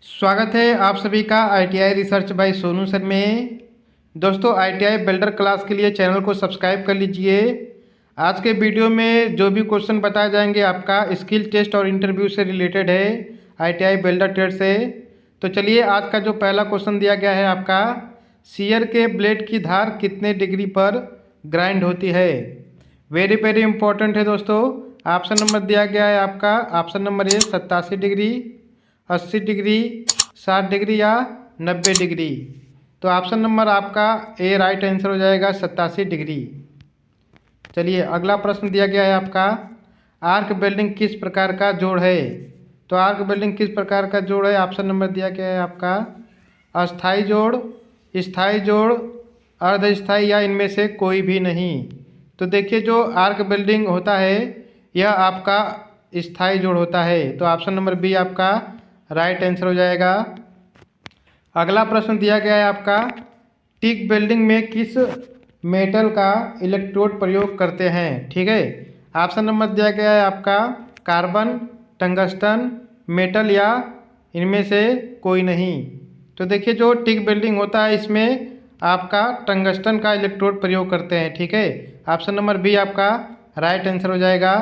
स्वागत है आप सभी का ITI research by Sonu sir में। दोस्तों ITI बिल्डर क्लास के लिए चैनल को सब्सक्राइब कर लीजिए। आज के वीडियो में जो भी क्वेश्चन बताए जाएंगे आपका स्किल टेस्ट और इंटरव्यू से रिलेटेड है, ITI बिल्डर ट्रेड से। तो चलिए आज का जो पहला क्वेश्चन दिया गया है आपका, शीयर के ब्लेड की धार कितने डिग्री पर ग्राइंड होती है। वेरी वेरी इंपॉर्टेंट है दोस्तों। ऑप्शन नंबर दिया गया है आपका, option number A 87 degree, 80 degree, 60 degree या 90 डिग्री। तो ऑप्शन नंबर आपका ए राइट आंसर हो जाएगा 87 डिग्री। चलिए अगला प्रश्न दिया गया है आपका, आर्क वेल्डिंग किस प्रकार का जोड़ है। तो आर्क वेल्डिंग किस प्रकार का जोड़ है, ऑप्शन नंबर दिया गया है आपका अस्थाई जोड़, स्थाई जोड़, अर्धस्थाई या इनमें से कोई भी नहीं। तो देखिए जो आर्क वेल्डिंग होता है यह आपका स्थाई जोड़ होता है। तो ऑप्शन नंबर बी आपका राइट आंसर हो जाएगा। अगला प्रश्न दिया गया है आपका, टिक वेल्डिंग में किस मेटल का इलेक्ट्रोड प्रयोग करते हैं। ठीक है, ऑप्शन नंबर दिया गया है आपका कार्बन, टंगस्टन, मेटल या इनमें से कोई नहीं। तो देखिए जो टिक वेल्डिंग होता है इसमें आपका टंगस्टन का इलेक्ट्रोड प्रयोग करते हैं। ठीक है, ऑप्शन नंबर बी आपका राइट आंसर हो जाएगा।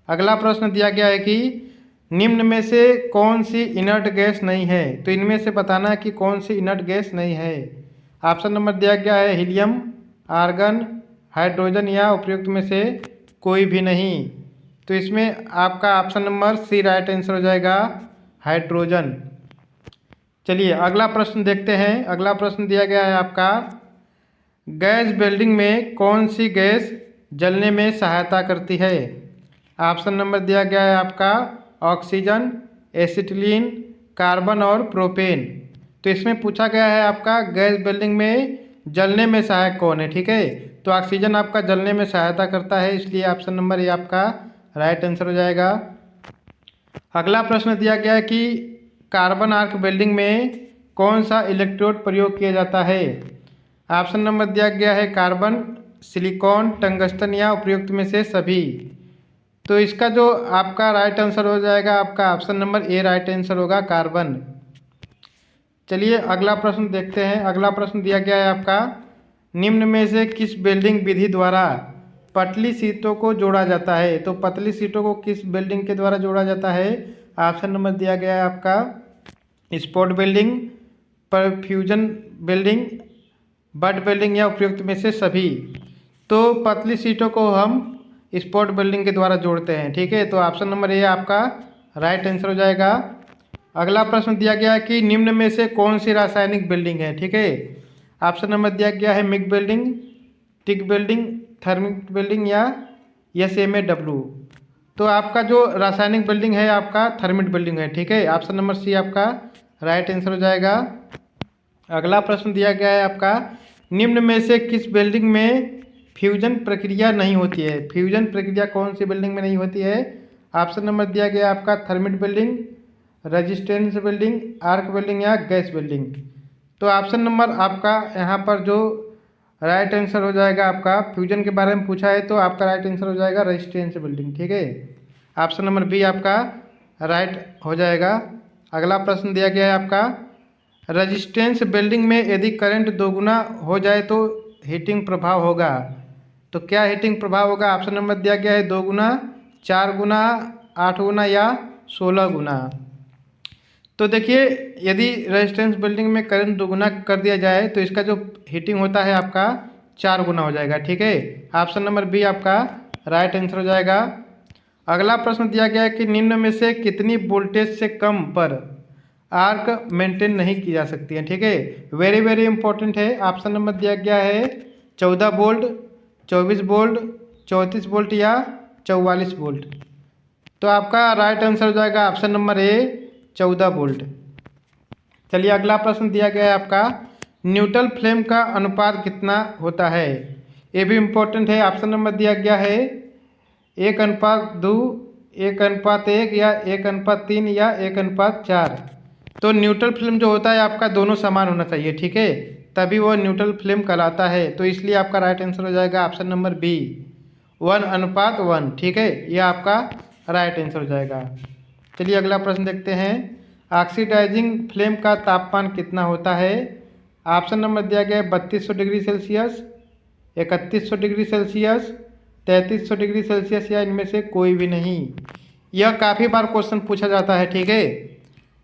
अगला प्रश्न दिया गया है कि निम्न में से कौन सी इनर्ट गैस नहीं है। तो इनमें से बताना है कि कौन सी इनर्ट गैस नहीं है। ऑप्शन नंबर दिया गया है हीलियम, आर्गन, हाइड्रोजन या उपयुक्त में से कोई भी नहीं। तो इसमें आपका option number C right answer हो जाएगा, हाइड्रोजन। चलिए अगला प्रश्न देखते हैं। अगला प्रश्न दिया गया है आपका, गैस वेल्डिंग में कौन सी गैस जलने में सहायता करती है। ऑप्शन नंबर दिया गया है आपका ऑक्सीजन, एसिटिलीन, कार्बन और प्रोपेन। तो इसमें पूछा गया है आपका गैस वेल्डिंग में जलने में सहायक कौन है। ठीक है, तो ऑक्सीजन आपका जलने में सहायता करता है, इसलिए ऑप्शन नंबर ए आपका राइट आंसर हो जाएगा। अगला प्रश्न दिया गया है कि कार्बन आर्क वेल्डिंग में कौन सा इलेक्ट्रोड प्रयोग किया जाता है। ऑप्शन नंबर दिया गया है कार्बन, सिलिकॉन, टंगस्टन या उपयुक्त में से सभी। तो इसका जो आपका राइट आंसर हो जाएगा आपका option number A right answer होगा, कार्बन। चलिए अगला प्रश्न देखते हैं। अगला प्रश्न दिया गया है आपका, निम्न में से किस वेल्डिंग विधि द्वारा पतली शीटों को जोड़ा जाता है। तो पतली शीटों को किस वेल्डिंग के द्वारा जोड़ा जाता है। ऑप्शन नंबर दिया गया है आपका spot welding, perfusion welding, butt welding या उपयुक्त में से सभी। तो पतली शीटों को हम स्पॉट वेल्डिंग के द्वारा जोड़ते हैं। ठीक है, तो ऑप्शन नंबर ए आपका राइट आंसर हो जाएगा। अगला प्रश्न दिया गया है कि निम्न में से कौन सी रासायनिक वेल्डिंग है। ठीक है, ऑप्शन नंबर दिया गया है मिग वेल्डिंग, टिक वेल्डिंग, थर्मिक वेल्डिंग या SMAW। तो आपका जो रासायनिक वेल्डिंग है आपका थर्मिट वेल्डिंग है। ठीक है, ऑप्शन नंबर सी आपका राइट आंसर हो जाएगा। अगला प्रश्न दिया गया है आपका, निम्न में से किस वेल्डिंग में फ्यूजन प्रक्रिया नहीं होती है। फ्यूजन प्रक्रिया कौन सी वेल्डिंग में नहीं होती है। ऑप्शन नंबर दिया गया आपका thermite welding, resistance welding, arc welding या गैस वेल्डिंग। तो ऑप्शन नंबर आपका यहाँ पर जो राइट आंसर हो जाएगा आपका, फ्यूजन के बारे में पूछा है तो आपका राइट आंसर हो जाएगा रेजिस्टेंस वेल्डिंग। ठीक है, ऑप्शन नंबर बी आपका राइट हो जाएगा। अगला प्रश्न दिया गया है आपका, रेजिस्टेंस वेल्डिंग में यदि करंट दोगुना हो जाए तो हीटिंग प्रभाव होगा। तो क्या हीटिंग प्रभाव होगा। ऑप्शन नंबर दिया गया है 2 गुना, 4 गुना, 8 गुना या 16 गुना। तो देखिए यदि रेजिस्टेंस वेल्डिंग में करंट दोगुना कर दिया जाए तो इसका जो हीटिंग होता है आपका 4 गुना हो जाएगा। ठीक है, ऑप्शन नंबर बी आपका राइट आंसर हो जाएगा। अगला प्रश्न दिया गया है कि निम्न में से कितनी वोल्टेज से कम पर आर्क मेंटेन नहीं की जा सकती है। ठीक है, वेरी वेरी इंपॉर्टेंट है। ऑप्शन नंबर दिया गया है 14 वोल्ट, 24 वोल्ट, 34 वोल्ट या 44 वोल्ट। तो आपका राइट आंसर हो जाएगा ऑप्शन नंबर ए 14 वोल्ट। चलिए अगला प्रश्न दिया गया है आपका, न्यूट्रल फ्लेम का अनुपात कितना होता है। ये भी इम्पोर्टेंट है। ऑप्शन नंबर दिया गया है 1:2, 1:1 या 1:3 या 1:4। तो न्यूट्रल फ्लेम जो होता है आपका दोनों समान होना चाहिए। ठीक है, तभी वो न्यूट्रल फ्लेम कहलाता है। तो इसलिए आपका राइट आंसर हो जाएगा ऑप्शन नंबर बी 1:1। ठीक है, यह आपका राइट आंसर हो जाएगा। चलिए अगला प्रश्न देखते हैं। ऑक्सीडाइजिंग फ्लेम का तापमान कितना होता है? ऑप्शन नंबर दिया गया है 3200 degree Celsius, 3100 degree Celsius, 3300 degree Celsius या इनमें से कोई भी नहीं। यह काफ़ी बार क्वेश्चन पूछा जाता है, ठीक है,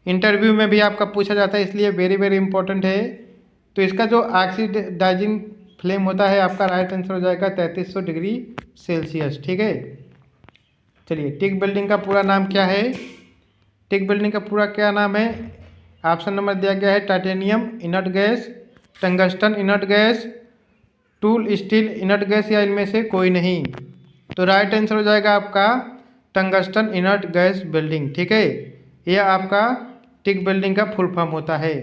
इंटरव्यू में भी आपका पूछा जाता है, इसलिए वेरी वेरी इंपॉर्टेंट है। तो इसका जो ऑक्सीडाइजिंग फ्लेम होता है आपका राइट आंसर हो जाएगा 3300 डिग्री सेल्सियस, ठीक है। चलिए, टिक वेल्डिंग का पूरा नाम क्या है? टिक वेल्डिंग का पूरा क्या नाम है? ऑप्शन नंबर दिया गया है titanium inert gas, tungsten inert gas, tool steel inert gas या इनमें से कोई नहीं। तो राइट आंसर हो जाएगा आपका टंगस्टन इनर्ट गैस वेल्डिंग, ठीक है। यह आपका टिक वेल्डिंग का फुल फॉर्म होता है।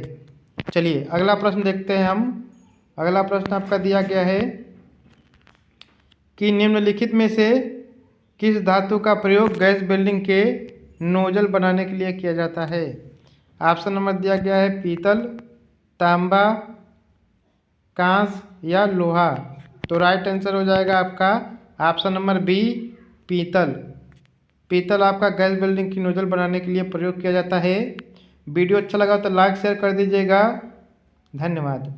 चलिए अगला प्रश्न देखते हैं हम। अगला प्रश्न आपका दिया गया है कि निम्नलिखित में से किस धातु का प्रयोग गैस वेल्डिंग के नोजल बनाने के लिए किया जाता है? ऑप्शन नंबर दिया गया है पीतल, तांबा, कांस या लोहा। तो राइट आंसर हो जाएगा आपका ऑप्शन नंबर बी, पीतल। पीतल आपका गैस वेल्डिंग की नोजल बनाने के लिए प्रयोग किया जाता है। वीडियो अच्छा लगा तो लाइक शेयर कर दीजिएगा। धन्यवाद।